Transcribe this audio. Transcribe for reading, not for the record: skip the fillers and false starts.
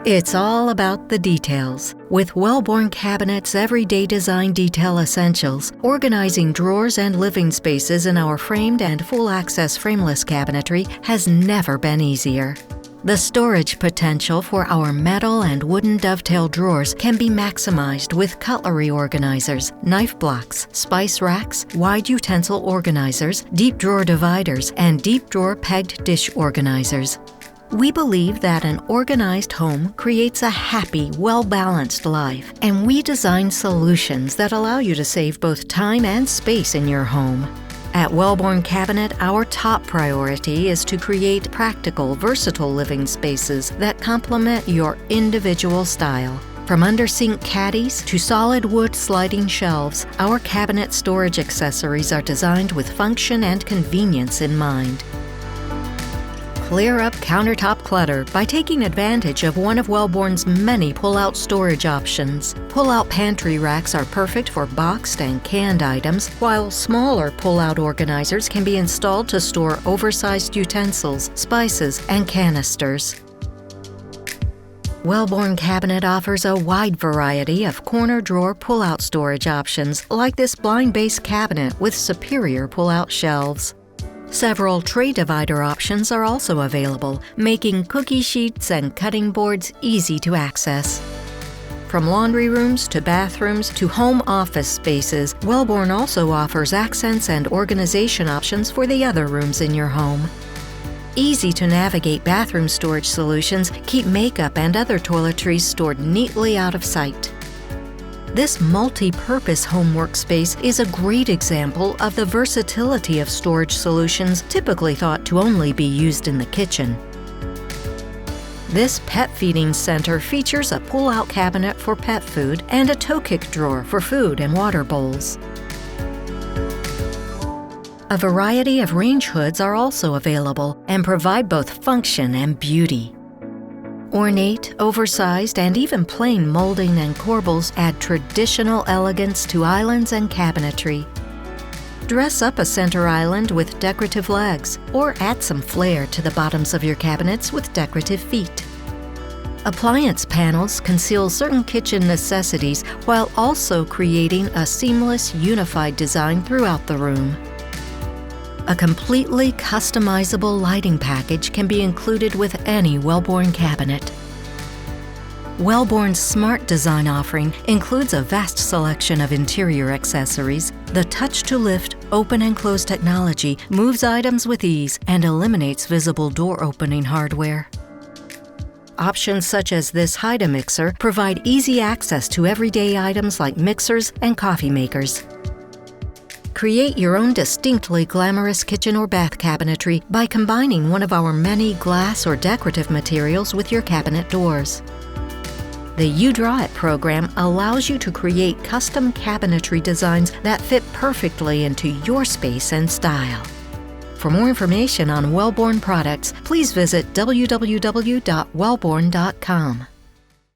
It's all about the details. With Wellborn Cabinets' everyday design detail essentials, organizing drawers and living spaces in our framed and full-access frameless cabinetry has never been easier. The storage potential for our metal and wooden dovetail drawers can be maximized with cutlery organizers, knife blocks, spice racks, wide utensil organizers, deep drawer dividers, and deep drawer pegged dish organizers. We believe that an organized home creates a happy, well-balanced life, and we design solutions that allow you to save both time and space in your home. At Wellborn Cabinet, our top priority is to create practical, versatile living spaces that complement your individual style. From under-sink caddies to solid wood sliding shelves, our cabinet storage accessories are designed with function and convenience in mind. Clear up countertop clutter by taking advantage of one of Wellborn's many pull-out storage options. Pull-out pantry racks are perfect for boxed and canned items, while smaller pull-out organizers can be installed to store oversized utensils, spices, and canisters. Wellborn Cabinet offers a wide variety of corner drawer pull-out storage options, like this blind-based cabinet with superior pull-out shelves. Several tray divider options are also available, making cookie sheets and cutting boards easy to access. From laundry rooms to bathrooms to home office spaces, Wellborn also offers accents and organization options for the other rooms in your home. Easy-to-navigate bathroom storage solutions keep makeup and other toiletries stored neatly out of sight. This multi-purpose home workspace is a great example of the versatility of storage solutions typically thought to only be used in the kitchen. This pet feeding center features a pull-out cabinet for pet food and a toe kick drawer for food and water bowls. A variety of range hoods are also available and provide both function and beauty. Ornate, oversized, and even plain molding and corbels add traditional elegance to islands and cabinetry. Dress up a center island with decorative legs, or add some flair to the bottoms of your cabinets with decorative feet. Appliance panels conceal certain kitchen necessities while also creating a seamless, unified design throughout the room. A completely customizable lighting package can be included with any Wellborn cabinet. Wellborn's smart design offering includes a vast selection of interior accessories. The touch-to-lift, open and close technology moves items with ease and eliminates visible door opening hardware. Options such as this Hide-A-Mixer provide easy access to everyday items like mixers and coffee makers. Create your own distinctly glamorous kitchen or bath cabinetry by combining one of our many glass or decorative materials with your cabinet doors. The You Draw It program allows you to create custom cabinetry designs that fit perfectly into your space and style. For more information on Wellborn products, please visit www.wellborn.com.